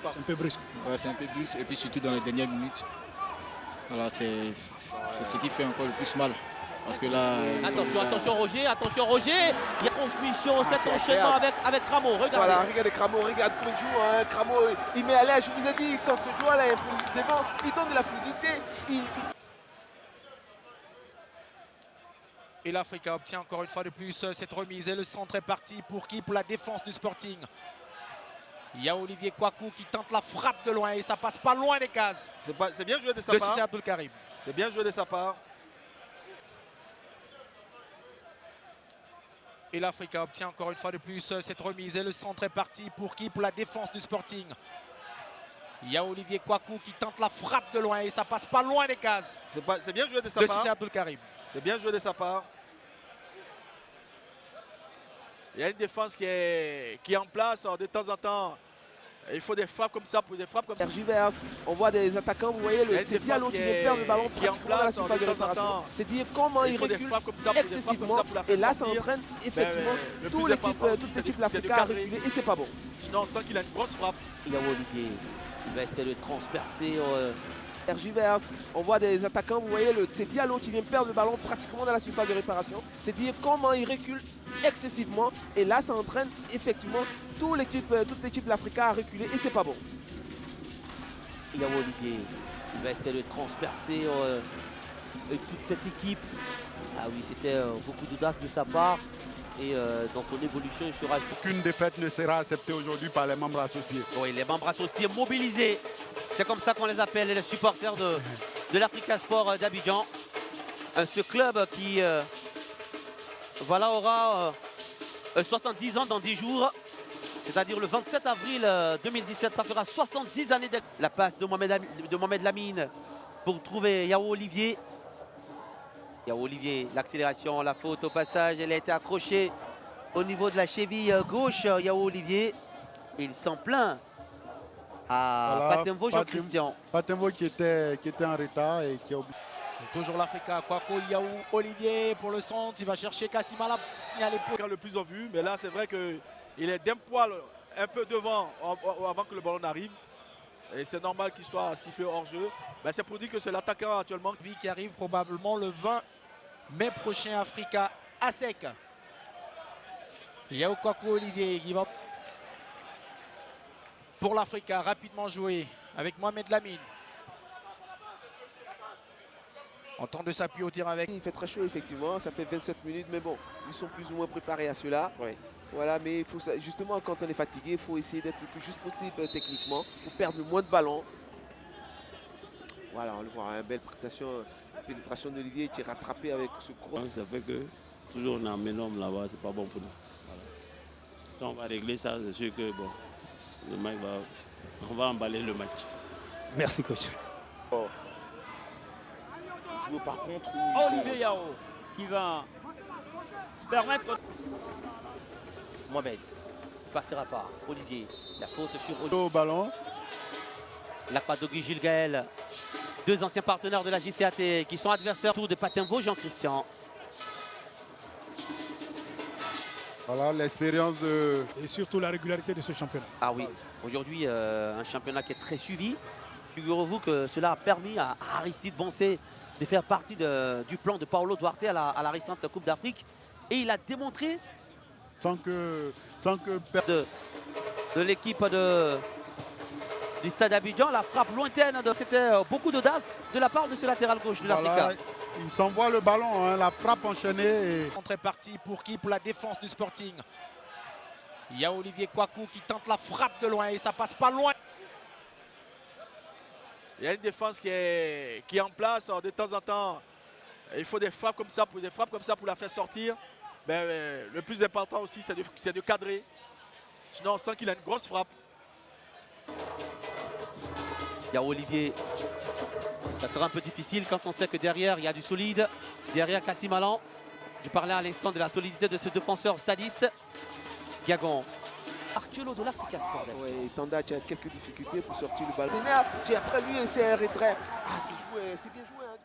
pas. C'est un peu brusque. Ouais, c'est un peu brusque et puis surtout dans les dernières minutes. Voilà, c'est ce qui fait encore le plus mal. Parce que là. Attention Roger. Il y a transmission, cet enchaînement avec Cramo. Regardez. Voilà, regardez Cramo, regarde comment il joue. Hein. Cramo, il met à l'aise. Je vous ai dit, quand ce joueur-là est un peu devant, il donne de la fluidité. Et l'Afrique obtient encore une fois de plus cette remise. Et le centre est parti pour qui? Pour la défense du Sporting. Il y a Olivier Kouakou qui tente la frappe de loin et ça passe pas loin des cases. C'est bien joué de sa De part. Cissé Abdelkarim. C'est bien joué de sa part. Et l'Afrique obtient encore une fois de plus cette remise. Et le centre est parti pour qui? Pour la défense du Sporting. Il y a Olivier Kouakou qui tente la frappe de loin et ça passe pas loin des cases. C'est bien joué de sa De part. Cissé Abdelkarim. C'est bien joué de sa part. Il y a une défense qui est en place de temps en temps. Il faut des frappes comme ça pour des frappes comme ça. Tergiverse, on voit des attaquants, vous voyez, c'est Diallo qui vient perdre le ballon pratiquement dans la surface de réparation. C'est dire comment il recule excessivement. Et là, ça entraîne effectivement toute l'équipe de l'Afrique à reculer et c'est pas bon. Sinon, on sent qu'il a une grosse frappe. Il y a Olivier qui va essayer de transpercer. Tergiverse, on voit des attaquants, vous voyez, c'est Diallo qui vient perdre le ballon pratiquement dans la surface de réparation. C'est dire comment il recule excessivement et là, ça entraîne effectivement toute l'équipe de l'Afrique à reculer et c'est pas bon. Il y a Olivier qui va essayer de transpercer toute cette équipe. Ah oui, c'était beaucoup d'audace de sa part. Et dans son évolution, il sera... Aucune défaite ne sera acceptée aujourd'hui par les membres associés. Oui, les membres associés mobilisés. C'est comme ça qu'on les appelle, les supporters de l'Africa Sport d'Abidjan. Ce club qui voilà, aura 70 ans dans 10 jours. C'est-à-dire le 27 avril 2017, ça fera 70 années de la passe de Mohamed Lamine pour trouver Yao Olivier. Yao Olivier, l'accélération, la faute au passage, elle a été accrochée au niveau de la cheville gauche, Yao Olivier. Il s'en plaint à Voilà, Patemvo, Jean-Christian. Patemvo qui était en retard et qui a oublié. Toujours l'Africa, Kouakou, Yao Olivier pour le centre. Il va chercher Kassimala, signaler pour... Le plus en vue, mais là, c'est vrai qu'il est d'un poil un peu devant avant que le ballon n'arrive. Et c'est normal qu'il soit sifflé hors jeu. Ben, c'est pour dire que c'est l'attaquant actuellement. Lui qui arrive probablement le 20 mai prochain, Africa à sec. Yao Kouakou Olivier qui va pour l'Africa rapidement jouer avec Mohamed Lamine. En train de s'appuyer au tir avec. Il fait très chaud effectivement, ça fait 27 minutes, mais bon, ils sont plus ou moins préparés à cela. Ouais. Voilà, mais il faut justement quand on est fatigué, il faut essayer d'être le plus juste possible techniquement pour perdre le moins de ballons. Voilà, on le voit, une belle pénétration d'Olivier qui est rattrapé avec ce gros. Ça fait que toujours on a un homme là-bas, c'est pas bon pour nous. Voilà. Quand on va régler ça, c'est sûr que bon, le match on va emballer le match. Merci coach. Par contre, Olivier Yao qui va se permettre. Mohamed ne passera pas. Olivier, la faute sur Olivier. Au ballon. La Padogi Gilles Gaël. Deux anciens partenaires de la JCAT qui sont adversaires de Patemvo, Jean-Christian. Voilà l'expérience de... Et surtout la régularité de ce championnat. Ah oui, aujourd'hui un championnat qui est très suivi. Figurez-vous que cela a permis à Aristide Boncé de faire partie du plan de Paulo Duarte à la récente Coupe d'Afrique. Et il a démontré Sans que de l'équipe du Stade Abidjan, la frappe lointaine, c'était beaucoup d'audace de la part de ce latéral gauche de l'Africa. Voilà, il s'envoie le ballon, hein, la frappe enchaînée. Et... On est parti pour qui? Pour la défense du Sporting. Il y a Olivier Kouakou qui tente la frappe de loin et ça passe pas loin. Il y a une défense qui est en place de temps en temps. Il faut des frappes comme ça pour la faire sortir. Mais le plus important aussi, c'est de cadrer. Sinon, on sent qu'il a une grosse frappe. Il y a Olivier. Ça sera un peu difficile quand on sait que derrière, il y a du solide. Derrière Kassimala. Je parlais à l'instant de la solidité de ce défenseur stadiste. Diagon. Archeolo de l'Africa Sport. Oui, Tanda qui a quelques difficultés pour sortir le ballon. Après lui, c'est un retrait. Ah, c'est bien joué. Hein.